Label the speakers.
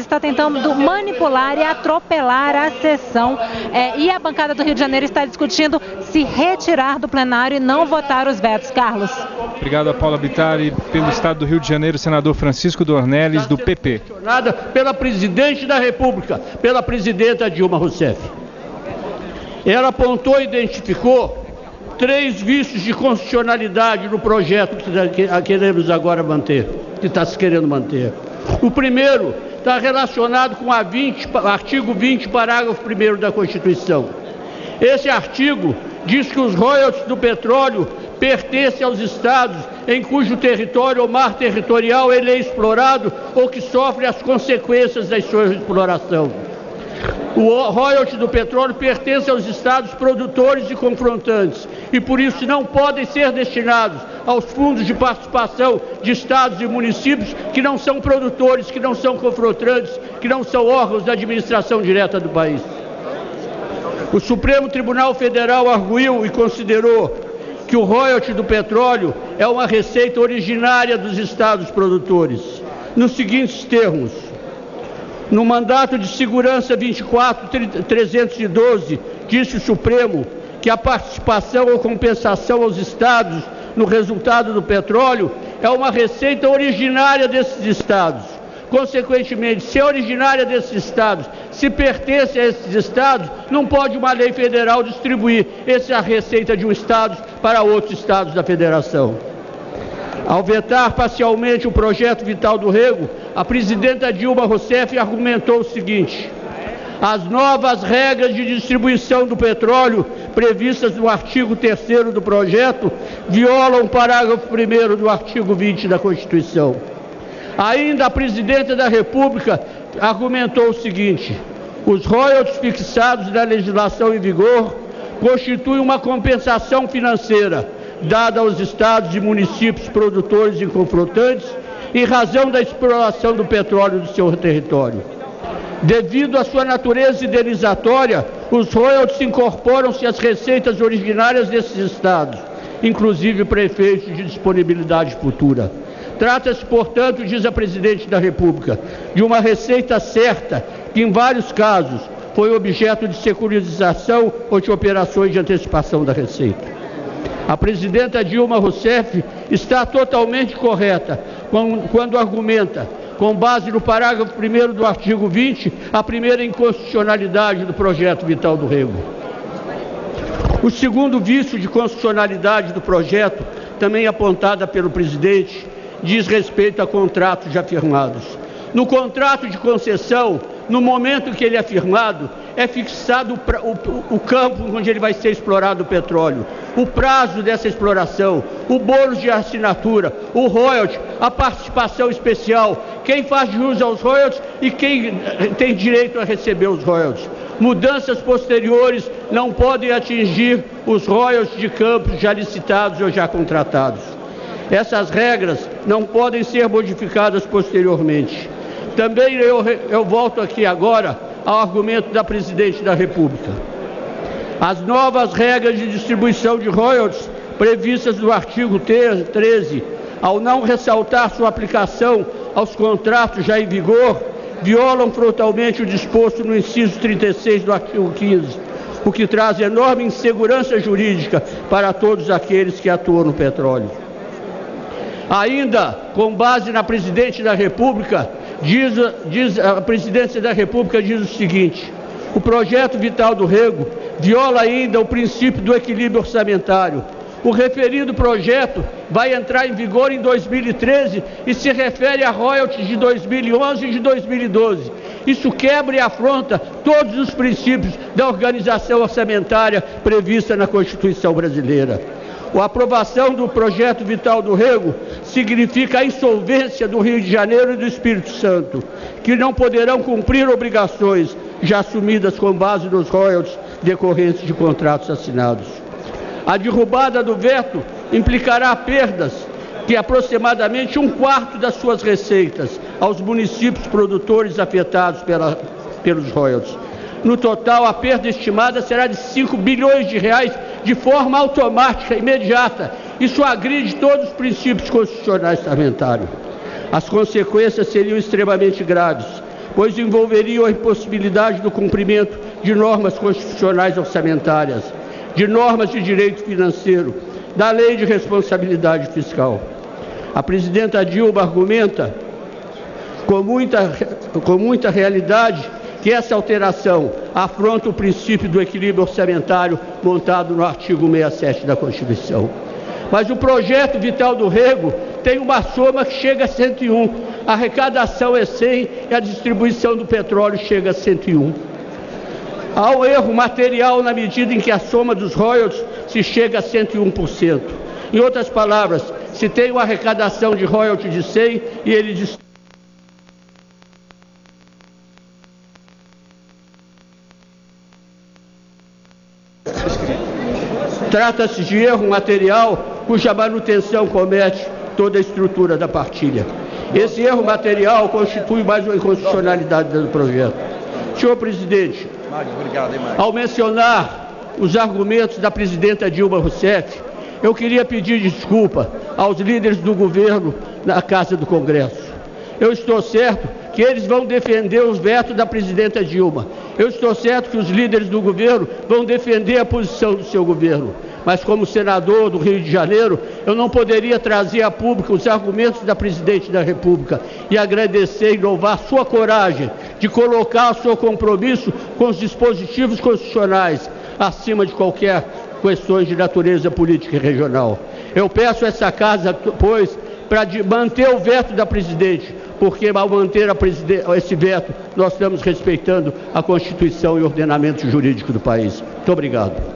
Speaker 1: está tentando manipular e atropelar a sessão. E a bancada do Rio de Janeiro está discutindo se retirar do plenário e não votar os vetos. Carlos.
Speaker 2: Obrigado a Paula Bittar. Pelo Estado do Rio de Janeiro, o senador Francisco Dornelles, do PP.
Speaker 3: Pela presidente da República, pela presidenta Dilma Rousseff. Ela apontou e identificou 3 vícios de constitucionalidade no projeto que queremos agora manter, que está se querendo manter. O primeiro está relacionado com artigo 20, parágrafo 1º da Constituição. Esse artigo diz que os royalties do petróleo pertencem aos estados em cujo território ou mar territorial ele é explorado ou que sofre as consequências da sua exploração. O royalty do petróleo pertence aos estados produtores e confrontantes e, por isso, não podem ser destinados aos fundos de participação de estados e municípios que não são produtores, que não são confrontantes, que não são órgãos da administração direta do país. O Supremo Tribunal Federal arguiu e considerou que o royalty do petróleo é uma receita originária dos estados produtores, nos seguintes termos. No mandato de segurança 24.312, disse o Supremo que a participação ou compensação aos estados no resultado do petróleo é uma receita originária desses estados. Consequentemente, se é originária desses estados, se pertence a esses estados, não pode uma lei federal distribuir essa receita de um estado para outros estados da federação. Ao vetar parcialmente o projeto Vital do Rego, a presidenta Dilma Rousseff argumentou o seguinte: as novas regras de distribuição do petróleo previstas no artigo 3º do projeto violam o parágrafo 1º do artigo 20 da Constituição. Ainda a presidenta da República argumentou o seguinte: os royalties fixados na legislação em vigor constituem uma compensação financeira dada aos estados e municípios produtores e confrontantes em razão da exploração do petróleo do seu território. Devido à sua natureza indenizatória, os royalties incorporam-se às receitas originárias desses estados, inclusive para efeitos de disponibilidade futura. Trata-se, portanto, diz a presidente da República, de uma receita certa que, em vários casos, foi objeto de securitização ou de operações de antecipação da receita. A presidenta Dilma Rousseff está totalmente correta quando argumenta, com base no parágrafo 1º do artigo 20, a primeira inconstitucionalidade do projeto Vital do Rego. O segundo vício de constitucionalidade do projeto, também apontada pelo presidente, diz respeito a contratos já firmados. No contrato de concessão, no momento que ele é firmado, é fixado o campo onde ele vai ser explorado o petróleo, o prazo dessa exploração, o bônus de assinatura, o royalty, a participação especial, quem faz jus aos royalties e quem tem direito a receber os royalties. Mudanças posteriores não podem atingir os royalties de campos já licitados ou já contratados. Essas regras não podem ser modificadas posteriormente. Também eu volto aqui agora ao argumento da presidente da República. As novas regras de distribuição de royalties previstas no artigo 13, ao não ressaltar sua aplicação aos contratos já em vigor, violam frontalmente o disposto no inciso 36 do artigo 15, o que traz enorme insegurança jurídica para todos aqueles que atuam no petróleo. Ainda, com base na presidente da República, a presidência da República diz o seguinte: o projeto Vital do Rego viola ainda o princípio do equilíbrio orçamentário. O referido projeto vai entrar em vigor em 2013 e se refere a royalties de 2011 e de 2012. Isso quebra e afronta todos os princípios da organização orçamentária prevista na Constituição brasileira. A aprovação do projeto Vital do Rego significa a insolvência do Rio de Janeiro e do Espírito Santo, que não poderão cumprir obrigações já assumidas com base nos royalties decorrentes de contratos assinados. A derrubada do veto implicará perdas de aproximadamente 1/4 das suas receitas aos municípios produtores afetados pelos royalties. No total, a perda estimada será de 5 bilhões de reais de forma automática, imediata. Isso agride todos os princípios constitucionais orçamentários. As consequências seriam extremamente graves, pois envolveriam a impossibilidade do cumprimento de normas constitucionais orçamentárias, de normas de direito financeiro, da lei de responsabilidade fiscal. A presidenta Dilma argumenta com muita realidade que essa alteração afronta o princípio do equilíbrio orçamentário montado no artigo 67 da Constituição. Mas o projeto Vital do Rego tem uma soma que chega a 101. A arrecadação é 100 e a distribuição do petróleo chega a 101. Há um erro material na medida em que a soma dos royalties se chega a 101%. Em outras palavras, se tem uma arrecadação de royalties de 100 e ele distribui. Trata-se de erro material cuja manutenção comete toda a estrutura da partilha. Esse erro material constitui mais uma inconstitucionalidade do projeto. Senhor presidente, ao mencionar os argumentos da presidenta Dilma Rousseff, eu queria pedir desculpa aos líderes do governo na Casa do Congresso. Eu estou certo que eles vão defender os vetos da presidenta Dilma. Eu estou certo que os líderes do governo vão defender a posição do seu governo. Mas como senador do Rio de Janeiro, eu não poderia trazer a público os argumentos da presidente da República e agradecer e louvar sua coragem de colocar o seu compromisso com os dispositivos constitucionais acima de qualquer questões de natureza política e regional. Eu peço a essa casa, pois, para manter o veto da presidente, porque ao manter esse veto, nós estamos respeitando a Constituição e o ordenamento jurídico do país. Muito obrigado.